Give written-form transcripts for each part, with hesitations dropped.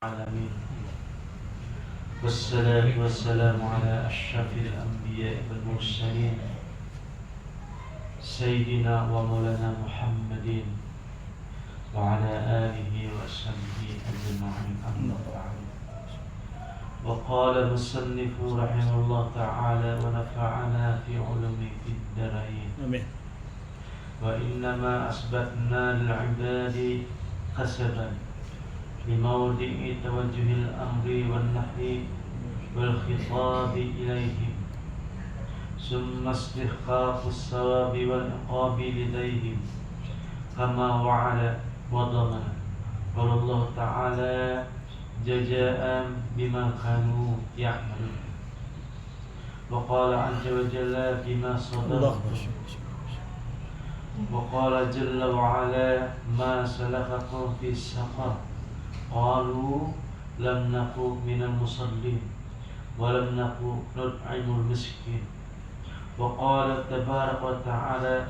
العالمين والصلاة والسلام على أشرف الأنبياء والمرسلين سيدنا ومولانا محمد وعلى آله وصحبه أجمعين أما بعد. وقال المصنف رحمه الله تعالى ونفعنا في علومه في الدارين. آمين. وإنما أثبتنا للعباد كسبا لموضع توجه الأمر والنهي والخطاب إليهم ثم استحقاق الثواب والعقاب لديهم كما وعد وضمن. قال الله تعالى جزاء بما كانوا يعملون. وقال عز وجل بما صدقوا. وقال جل وعلا ما سلككم في السقر قالوا لم نكن من المصلين ولم نكن نطعم المسكين. وقال تبارك وتعالى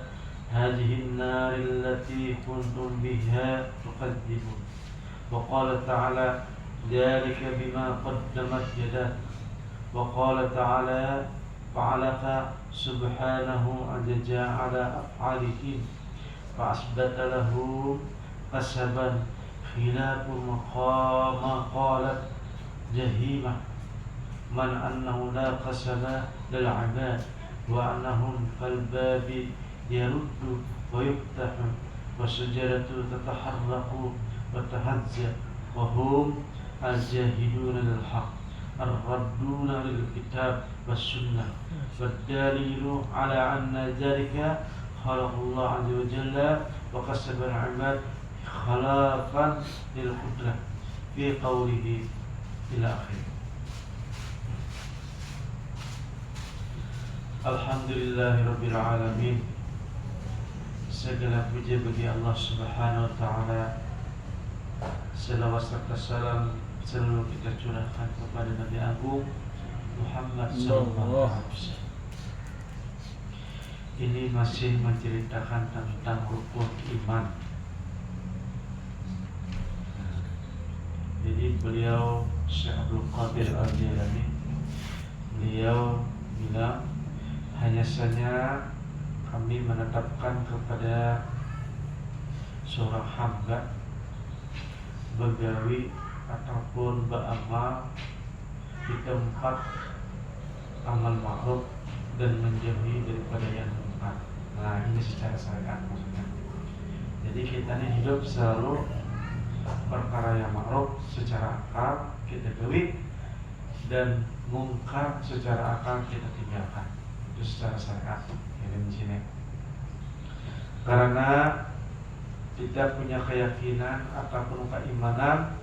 هذه النار التي كنتم بها تكذبون. وقال تعالى ذلك بما قدمت يداك. وقال تعالى فعلك سبحانه أن جعل أفعاله فأثبت له كسبا خلاف ما قالت جهيمة من أنه لا كسب للعباد وأنهم كالباب يرد ويفتح والشجرة تتحرك وتهز وهم الجاهدون للحق الردون للكتاب والسنة. والدليل على أن ذلك خلق الله عز وجل وكسب العباد خلافا للقدرة في قوله إلى آخره. Alhamdulillahirabbil alamin. Segala puji bagi Allah Subhanahu wa taala. Selawat serta salam selalu kita curahkan kepada Nabi Agung Muhammad sallallahu alaihi wasallam. Ini masih menceritakan tentang rukun iman. Jadi beliau Syekh Abdul Qadir Al-Jilani beliau bilang hanya saja kami menetapkan kepada seorang hamba begawi ataupun beramal di tempat amal ma'ruf dan menjauhi daripada yang munkar. Nah, ini secara syariat maksudnya. Jadi kita ini hidup selalu perkara yang ma'ruf secara akal kita gawi dan mungkar secara akal kita tinggalkan. Itu secara syariat ini di sini. Karena kita punya keyakinan ataupun keimanan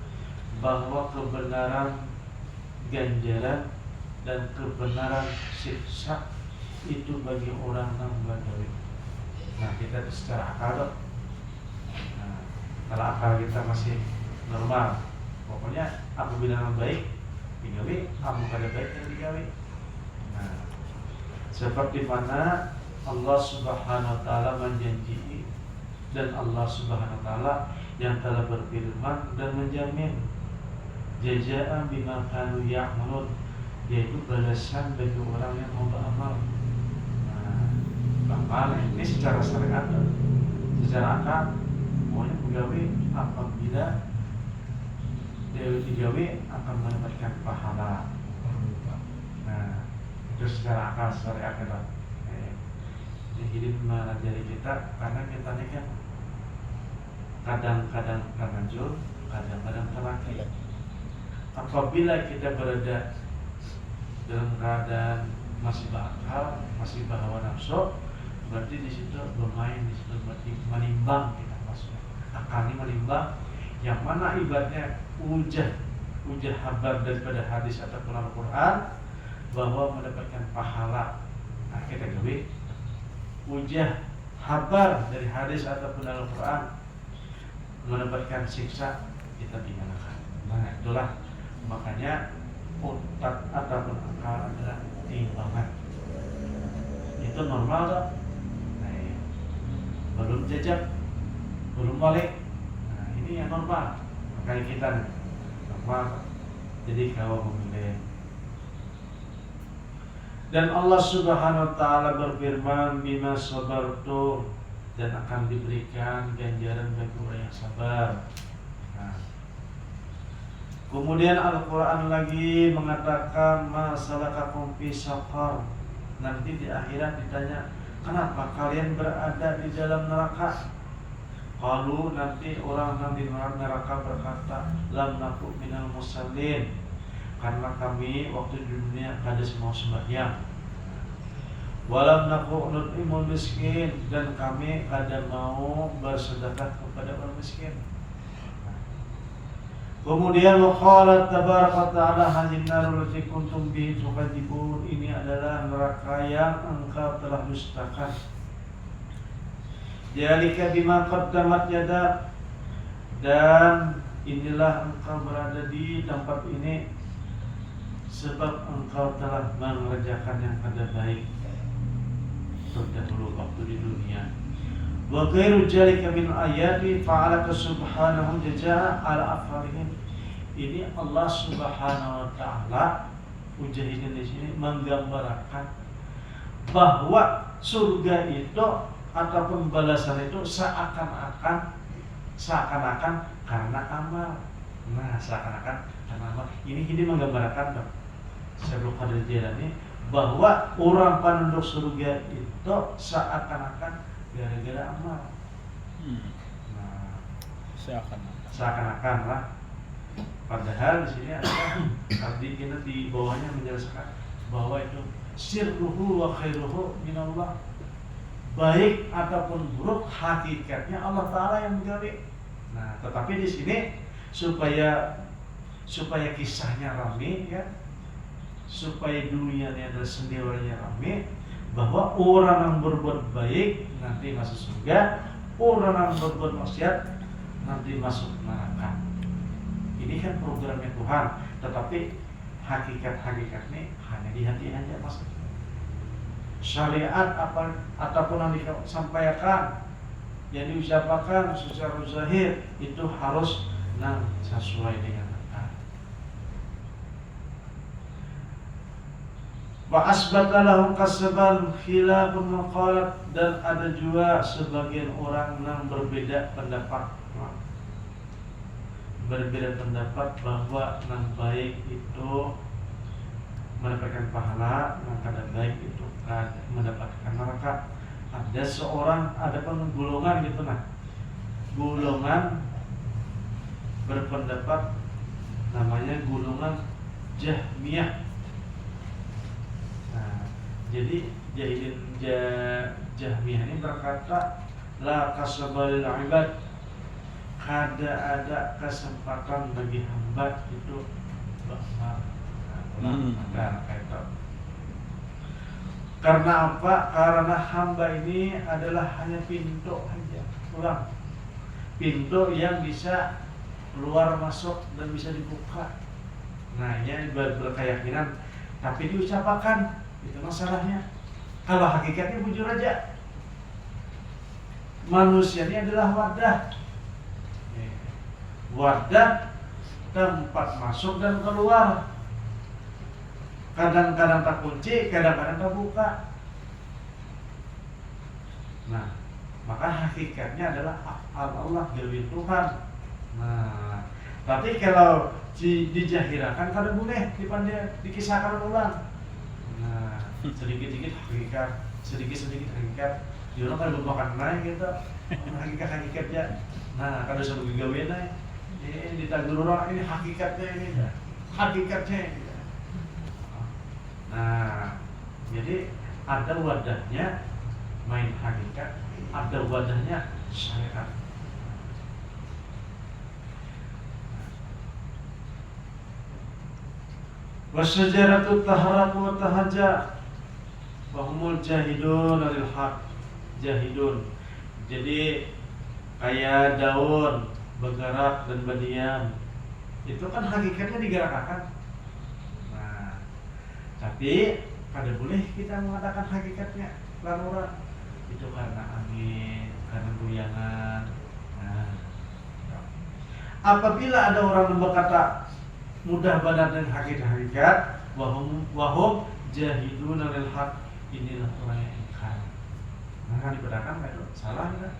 bahwa kebenaran ganjaran dan kebenaran siksa itu bagi orang yang bagawi. Nah, kita secara akal. Nah, kalau akal kita masih normal, pokoknya apabila yang baik digawi, kamu kada baik yang digawi. Nah, seperti mana Allah Subhanahu wa taala menjanji dan Allah Subhanahu wa taala yang telah berfirman dan menjamin jazaan bima kanu ya'malun, yaitu balasan bagi orang yang mau beramal. Nah, amal ini secara syariat, secara akal, pokoknya pegawai apabila dia digawe akan mendapatkan pahala. Nah, itu secara akal syariat kita. Jadi mengajari kita karena kita ini kan kadang-kadang terlanjur, kadang-kadang terlaki. Apabila kita berada dalam keadaan masih berakal, masih berhawa nafsu, berarti di situ bermain, di situ berarti menimbang kita maksudnya. Akal ini menimbang yang mana ibaratnya ujah habar daripada hadis ataupun Al-Quran bahwa mendapatkan pahala. Nah, kita gawe ujah habar dari hadis ataupun Al-Quran mendapatkan siksa, kita tinggalkan. Nah, itulah makanya otak ataupun akal adalah timbangan. Itu normal tak? Nah, belum jajak, belum balik. Nah, ini yang normal. Makanya kita Umar. Jadi kau memilih. Dan Allah Subhanahu wa taala berfirman, bima sabartum, dan akan diberikan ganjaran bagi orang yang sabar. Nah, kemudian Al-Quran lagi mengatakan masalakakum fi saqar. Nanti di akhirat ditanya, kenapa kalian berada di dalam neraka? Kalau nanti orang di neraka berkata, lam naku minal musallin, karena kami waktu di dunia kada mau sembahyang. Walam naku nut'imul miskin, dan kami kada mau bersedekah kepada orang miskin. Kemudian waqala tabaraka ta'ala hadhihi narul lati kuntum bihi tukadzibun, ini adalah neraka yang engkau telah dustakan. Jalika bima qaddamat yadak, dan inilah engkau berada di tempat ini sebab engkau telah mengerjakan yang kada baik terdahulu waktu di dunia. Wa ghairu jalika min ayati fa'alaka subhanahu jazaa ala afalihim. Ini Allah Subhanahu wa taala Mujahidin di sini menggambarkan bahwa surga itu ataupun balasan itu seakan-akan karena amal. Nah, seakan-akan karena amal. Ini menggambarkan Syaikhul Qadir Jailani bahwa orang penduduk surga itu seakan-akan gara-gara amal. Nah, seakan-akan lah. Padahal di sini ada arti kita di bawahnya menjelaskan bahwa itu sirruhu wa khairuhu minallah. Baik ataupun buruk hakikatnya Allah Ta'ala yang menggawe. Nah, tetapi di sini supaya kisahnya rame ya, supaya dunianya adalah sendiriannya rame, bahwa orang yang berbuat baik nanti masuk surga, orang yang berbuat maksiat nanti masuk neraka. Ini kan programnya Tuhan, tetapi hakikat-hakikatnya hanya di hati aja masuk. Syariat ataupun yang disampaikan, yang diucapkan secara zahir itu harus sesuai dengan akal. Wa asbata lahum kasban khilafun maqalat, dan ada juga sebagian orang yang berbeda pendapat bahwa yang baik itu mendapatkan pahala, yang kada baik itu mendapatkan neraka. Ada golongan gitu, golongan berpendapat namanya golongan Jahmiyah. Nah, jadi Jahmiyah ini berkata la kasabal ibad, kada ada kesempatan bagi hamba itu beramal. Karena apa? Karena hamba ini adalah hanya pintu saja, pintu yang bisa keluar masuk dan bisa dibuka. Nah, ini berkeyakinan, tapi diucapkan itu masalahnya. Kalau hakikatnya bujur aja, manusia ini adalah wadah tempat masuk dan keluar. Kadang-kadang tak kunci, kadang-kadang tak buka. Nah, maka hakikatnya adalah Allah gawe Tuhan. Nah, tapi kalau dijahirakan kada boleh dikisahkan ulang. Nah, sedikit-sedikit hakikat. Orang kada bermakan naik gitu. Hakikat-hakikatnya. Nah, kada usah gawe naik. Ini ditagur orang ini hakikatnya ini. Hakikatnya. Nah, jadi ada wadahnya main hakikat, ada wadahnya syariat. Wasyajaratu taharaq wa tahajja wa humul jahidun lil haq. Jahidun. Jadi kayak daun bergerak dan berdiam. Itu kan hakikatnya digerakkan. Tapi kada boleh kita mengatakan hakikatnya laluran itu karena angin, karena goyangan. Nah, apabila ada orang yang berkata mudah benar dengan hakikat wahum jahiduna lil haq, inilah orang yang ingkar. Nah, dibedakan kan itu salah kan?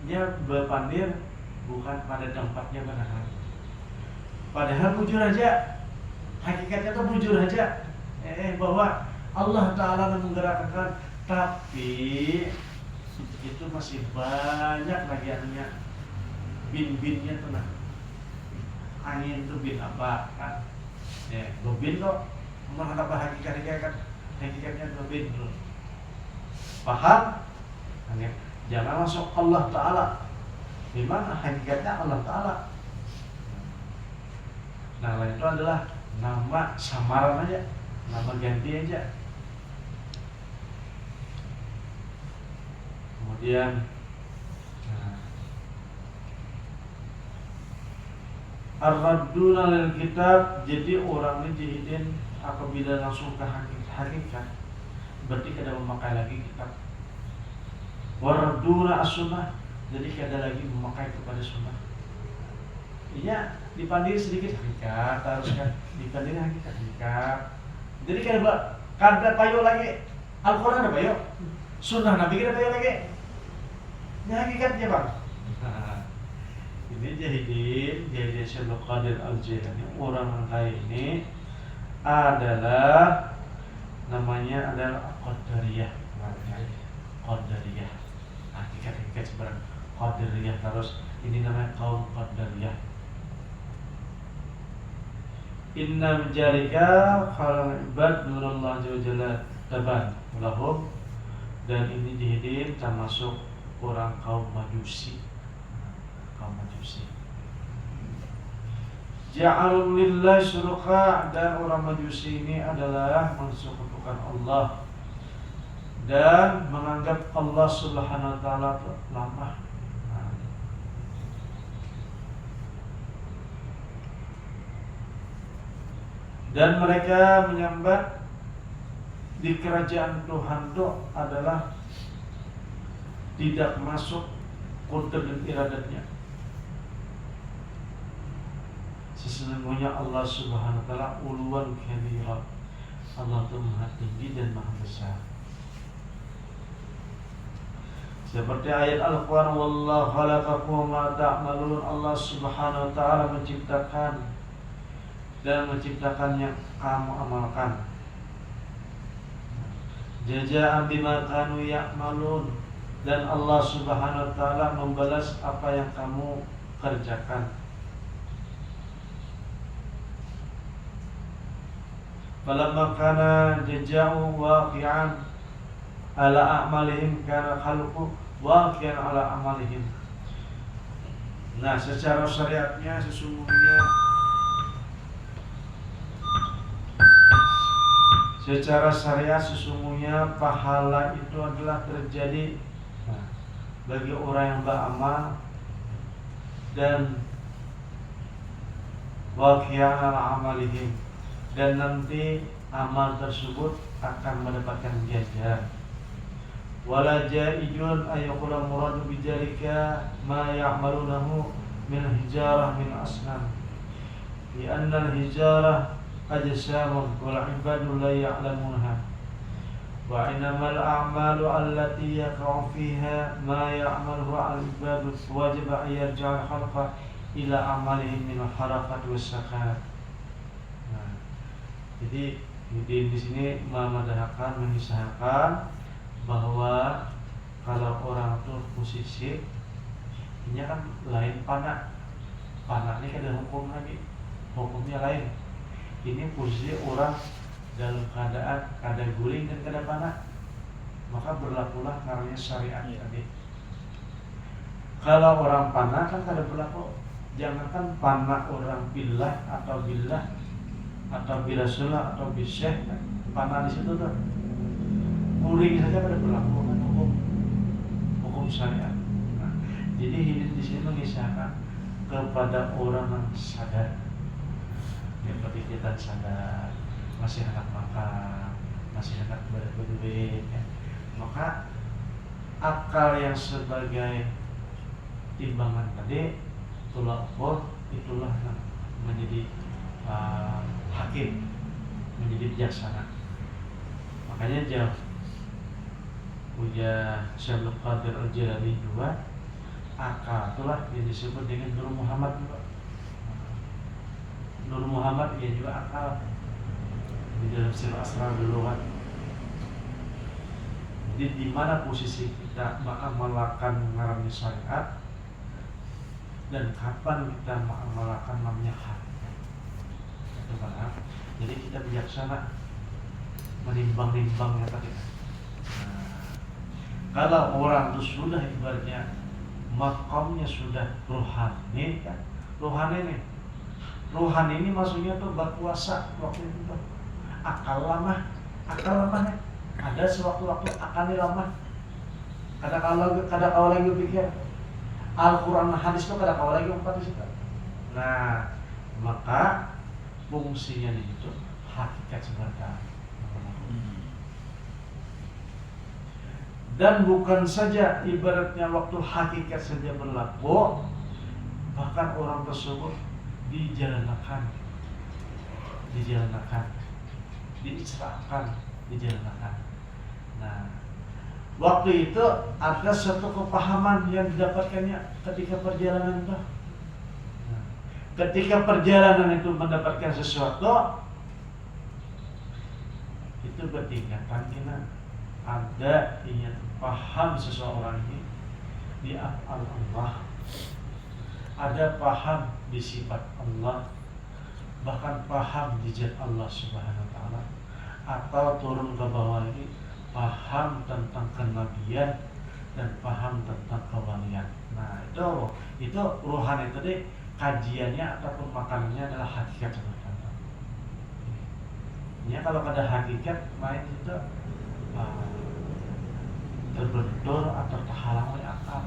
Dia berpandir bukan pada tempatnya benar. Padahal bujur aja, hakikatnya itu bujur aja. Bahwa Allah Ta'ala menggerakkan, tapi itu masih banyak lagi anunya, bin-binnya tuh. Nah, angin itu bin apa kan? Bin kok menghadap hakikatnya kan, hakikatnya itu bin tuh. Paham? Jangan masuk Allah Ta'ala. Dimana hakikatnya Allah Ta'ala. Nah, itu adalah nama samaran aja, nama ganti aja. Kemudian ar-radduna lil kitab, jadi orang ini jahidin apabila langsung ke hakikat berarti kada memakai lagi kitab. Waradduna as-sunnah, jadi kada lagi memakai kepada sunnah. Iya, dipandir sedikit hakikat, harus kan dipandir hakikat. Jadi kada payo lagi Al-Qur'an ada payo, sunnah Nabi kada payo lagi. Ini hakikatnya bang. Ini Jahidin Syekh Qadir Al-Jilani, orang kaya ini adalah namanya adalah Qadariyah. Qadariyah. Hakikat sebenarnya Qadariyah, terus ini namanya kaum Qadariyah. Inna bijarika khalal ibad nurullah jalla taban lahum, dan ini Jahidin termasuk orang kaum Majusi. Ja'alul lillahi syuraka, dan orang Majusi ini adalah mensekutukan Allah dan menganggap Allah Subhanahu wa taala lemah. Dan mereka menyambat di kerajaan Tuhan itu adalah tidak masuk qudrat dan iradatnya. Sesungguhnya Allah Subhanahu wa taala uluwan kabira, Allah itu maha tinggi dan maha besar. Seperti ayat Al-Quran, wallahu khalaqakum wa ma ta'malun, Allah Subhanahu wa taala menciptakan dan menciptakan yang kamu amalkan. Jazaan bima kanu ya'malun, dan Allah Subhanahu wa taala membalas apa yang kamu kerjakan. Falamma kana jazaa'u waqi'an ala a'malihim kana khalqu waqi'an ala amalihim. Nah, secara syariatnya sesungguhnya pahala itu adalah terjadi bagi orang yang beramal, dan waqi'an ala amalihim, dan nanti amal tersebut akan mendapatkan ganjaran. Wala jaizun ayyakula muradu bidzalika ma ya'malunahu min hijarah min asnam, li anna al-hijarah ajsamun wal ibadu la ya'lamunha, wa innamal a'malu allati yaqa'u fiha ma ya'maluhu al-ibadu wajib an yarja'a al-khalqa ila amalihim min al-harakat was-sakat. Jadi di sini memadahkan, mengisahkan bahwa kalau orang itu musisi, ini kan lain panah. Panah ini ada hukum lagi, hukumnya lain. Ini posisi orang dalam keadaan kada guling dan kada panah, maka berlakulah karena syariat tadi. Kalau orang panah kan kada berlaku. Jangankan panah orang billah atau bilasullah atau bisyekh, panah di situ tuh guling saja pada berlaku kan hukum syariat. Nah, jadi ini di sini mengisahkan kepada orang yang sadar, seperti kita sadar masih hendak makan, masih hendak berduit, ya. Maka akal yang sebagai timbangan tadi itulah yang menjadi menjadi hakim, menjadi bijaksana. Makanya jauh punya Syekh Abdul Qadir Al-Jilani juga, akal itulah yang disebut dengan Nur Muhammad juga. Nur Muhammad ia juga akal di dalam sirah asrar duluan. Jadi di mana posisi kita mengamalkan mengalami syariat dan kapan kita mengamalkan namanya hakikat. Itu kan? Jadi kita bijaksana menimbang-nimbangnya tadi. Kalau orang itu sudah ibaratnya makamnya sudah rohani kan, rohani ini maksudnya tuh berkuasa waktu itu tuh. Akal lama nih. Ada sewaktu-waktu akalnya lama. Kadang kau lagi pikir Al-Quran hadis itu kadang kau lagi empat di situ. Nah, maka fungsinya itu hakikat sebenarnya. Dan bukan saja ibaratnya waktu hakikat saja berlaku, bahkan orang tersebut dijalankan, diisrakan, dijalankan. Nah, waktu itu ada satu kepahaman yang didapatkannya ketika perjalanan itu. Nah, ketika perjalanan itu mendapatkan sesuatu, itu bertingkatan kita ada yang paham seseorang ini di af'al Allah, ada paham di sifat Allah, bahkan paham di zat Allah Subhanahu wa taala, atau turun ke bawah ini paham tentang kenabian dan paham tentang kewalian. Nah, itu rohani tadi kajiannya ataupun makanannya adalah hakikat sebenarnya. Ya, kalau ada hakikat lain itu terbentur atau terhalang oleh akal.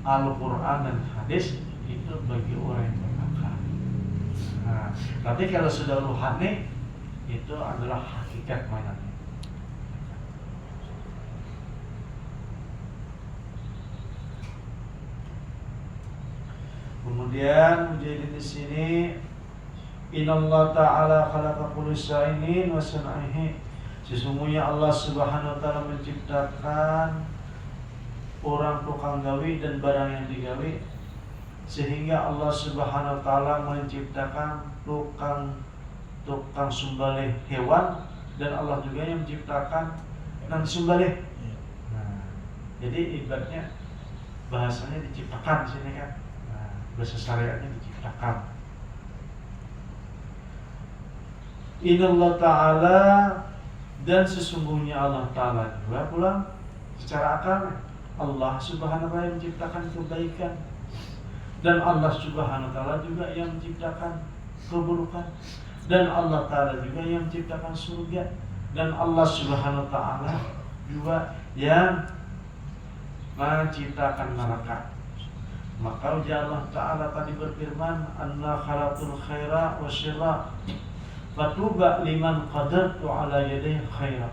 Al-Quran dan hadis itu bagi orang yang berakal. Nah, tapi kalau sudah rohani itu adalah hakikat mainannya. Kemudian menjadi di sini Innallaha ta'ala khalaqa kulla shay'in wa san'ihi. Sesungguhnya Allah Subhanahu wa taala menciptakan orang tukang gawi dan barang yang digawi, sehingga Allah Subhanahu wa taala menciptakan tukang sembelih hewan, dan Allah juga yang menciptakan dan sembelih. Nah, jadi ibaratnya bahasanya diciptakan di sini kan. Nah, bahasa syariatnya diciptakan. Innallaha ta'ala, dan sesungguhnya Allah Ta'ala juga pula secara akal Allah Subhanahu wa taala menciptakan kebaikan, dan Allah Subhanahu wa taala juga yang menciptakan keburukan, dan Allah Ta'ala juga yang menciptakan surga, dan Allah Subhanahu wa taala juga yang menciptakan neraka. Maka Allah Ta'ala tadi berfirman, Anna khalaqul khaira wa syirra fatuba liman qadartu ala yadayhi khaira.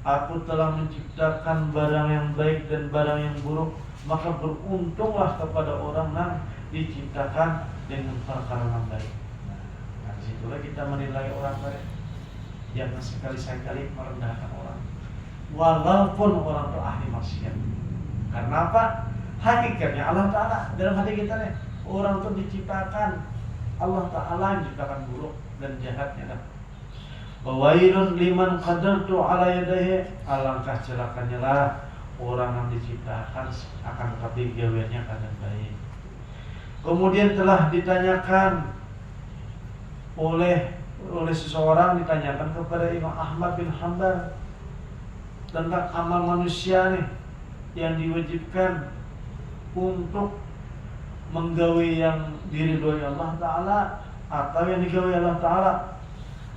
Aku telah menciptakan barang yang baik dan barang yang buruk, maka beruntunglah kepada orang yang diciptakan dengan perkara yang baik. Nah, disitulah kita menilai orang baik. Jangan sekali-sekali merendahkan orang, walaupun orang itu ahli maksiat. Karena apa? Hakikatnya Allah Ta'ala dalam hati kita nih, orang itu diciptakan Allah Ta'ala yang menciptakan buruk dan jahatnya dah. Wawailun liman qadartu ala yadayhi. Alangkah celakanya lah orang yang diciptakan akan tapi gaweannya kadang baik. Kemudian telah ditanyakan oleh seseorang, ditanyakan kepada Imam Ahmad bin Hanbal tentang amal manusia nih yang diwajibkan untuk menggawi yang diridhoi Allah Ta'ala atau yang digawi Allah Ta'ala.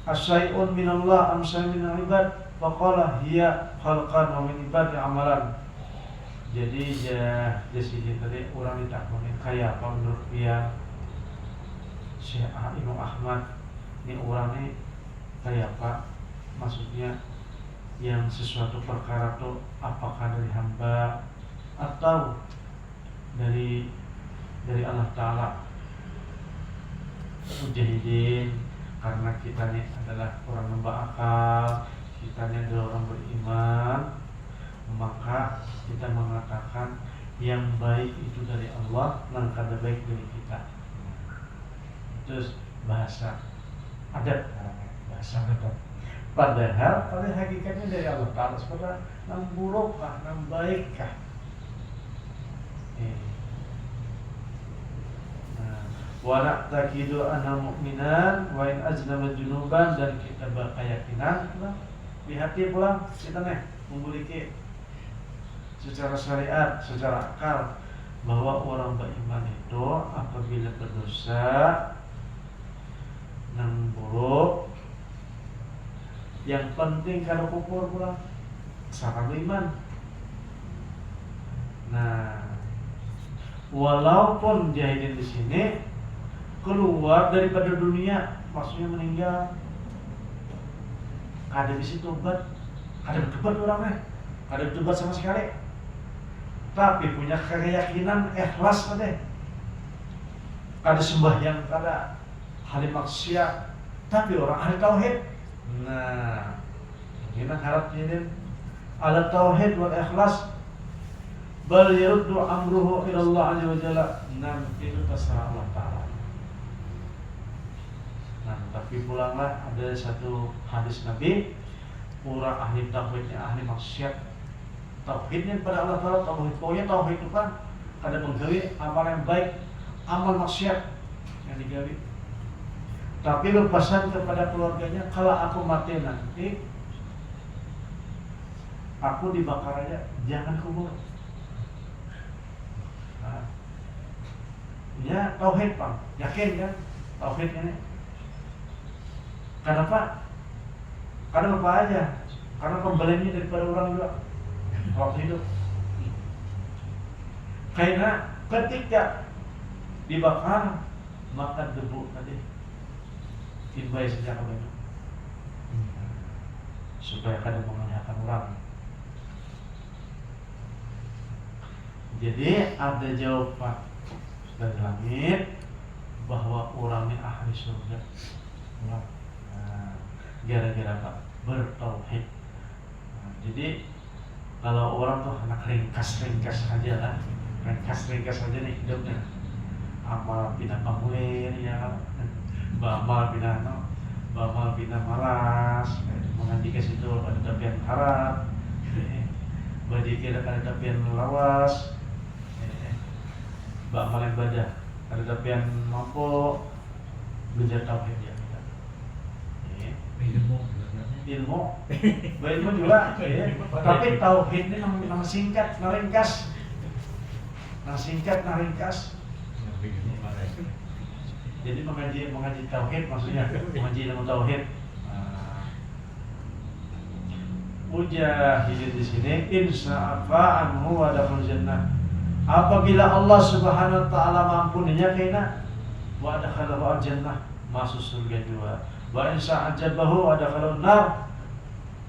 Asyai'un minallah amsai minal ibad. Faqala hiya khalqan wa min ibadi amalan. Jadi di sini tadi orang ditakuni kayak apa menurut dia Syekh Imam Ahmad ini orang ini kayak apa, maksudnya yang sesuatu perkara itu apakah dari hamba atau dari Allah Ta'ala. mujahidin, karena kita ini adalah orang hamba akal, kita ini adalah orang beriman, maka kita mengatakan yang baik itu dari Allah, yang kada baik dari kita. Terus bahasa adat, bahasa adat. Padahal pada hakikatnya dari Allah Ta'ala sebenarnya nang buruk kah, nang baik kah. Wa na'taqidu anna mu'minan wa in ajnaba junuban, dan kita berkeyakinan di hati pulang kita nih memiliki secara syariat, secara akal bahwa orang beriman itu apabila berdosa nang buruk, yang penting kalau kufur pulang secara beriman. Nah, walaupun jahilin di sini keluar daripada dunia, maksudnya meninggal, kada bisa tobat, kada bertobat orangnya, kada bertobat sama sekali, tapi punya keyakinan ikhlas tadi, kada sembahyang, kada ahli maksiat, tapi orang ahli tauhid. Nah, ini harap jadi ala tauhid wal ikhlas, bal yaruddu amruhu ila Allah azza wa jalla. Nah, itu terserah Allah Ta'ala. Nah, tapi pulanglah ada satu hadis Nabi, orang ahli tauhidnya ahli maksiat, tauhidnya pada Allah Ta'ala, pokoknya tauhid itu kan kada menggawi amal yang baik, amal maksiat yang digawi. Tapi berpesan kepada keluarganya, kalau aku mati nanti aku dibakar aja, jangan kubur. Nah, ya tauhid Pak, yakin kan tauhidnya nih. Kenapa? Karena apa aja? Karena pembeliannya daripada orang juga waktu hidup. Karena ketika dibakar, maka debu tadi timbul sejak itu, supaya kada mengenyakan orang. Jadi ada jawaban dari langit bahwa orangnya ahli surga. Gara-gara apa? Bertauhid. Nah, jadi kalau orang tuh anak ringkas aja lah, ringkas aja nih hidupnya. Amal pindah pamulir ya, bamal pindah malas, mengaji ke situ ada tapian harap, berdikir ada tapian lawas, bamal ibadah ada tapian mampu belajar tauhid ya. ilmu juga ya. Tapi tauhid ini nang singkat, nang ringkas. Jadi mengaji tauhid maksudnya mengaji ilmu tauhid. Mujahidin di sini insa'afa anhu wa dakhul jannah. Apabila Allah Subhanahu wa taala mampuninya kena wa dakhalahu jannah, masuk surga juga. Wa in sa'ajabahu wa dakhalahu nar.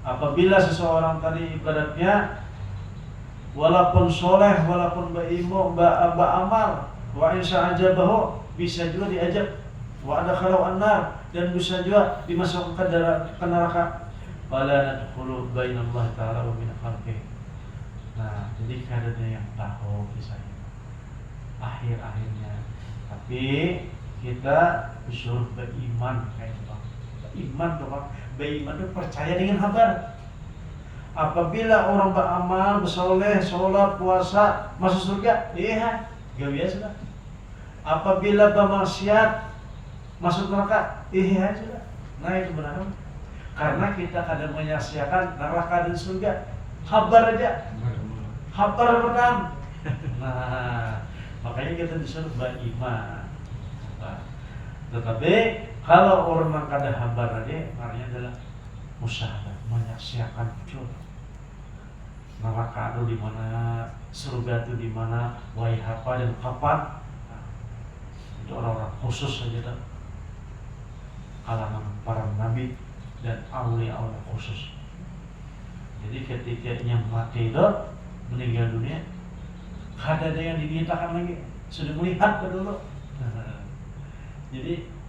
Apabila seseorang tadi ibadatnya walaupun soleh, walaupun beramal, wa in sa'ajabahu, bisa juga diajak wa dakhalahu an-nar, dan bisa juga dimasukkan ke neraka. Fala nadkhulu bainallahi ta'ala wa min khalqihi. Nah, jadi kadang yang tahu kisahnya akhir-akhirnya. Tapi kita disuruh beriman kayak itu. Iman tuh Pak, beriman itu percaya dengan kabar. Apabila orang beramal, bersoleh, sholat, puasa, masuk surga, iya, gak biasa. Apabila bermaksiat, masuk neraka, iya sudah. Nah itu benar. Karena kita kadang menyaksikan neraka dan surga, kabar aja, kabar pertama. Nah, makanya kita disuruh beriman. Tetapi kalau orang yang kada habar aja, artinya adalah musyahadah, menyaksikan betul neraka itu di mana, surga itu di mana, wahai apa dan kapan. Nah, itu orang-orang khusus saja tuh, kalangan para nabi dan aulia-aulia khusus. Jadi ketika yang mati itu meninggal dunia, kada ada yang dimintakan lagi, sudah melihat ke dulu. Jadi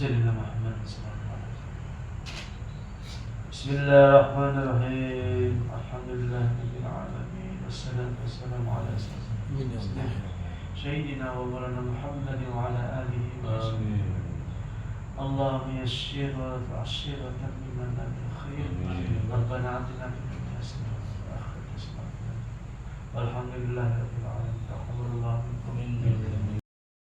سيدنا محمد صلى الله عليه وسلم. بسم الله الرحمن الرحيم. الحمد لله رب العالمين والصلاة والسلام على سيدنا ومولانا محمد وعلى آله وصحبه. اللهم يسر ولا تعسر وتمم لنا بالخير. ربنا آتنا في الدنيا حسنة وفي الآخرة حسنة والحمد لله رب العالمين. تقبل الله منكم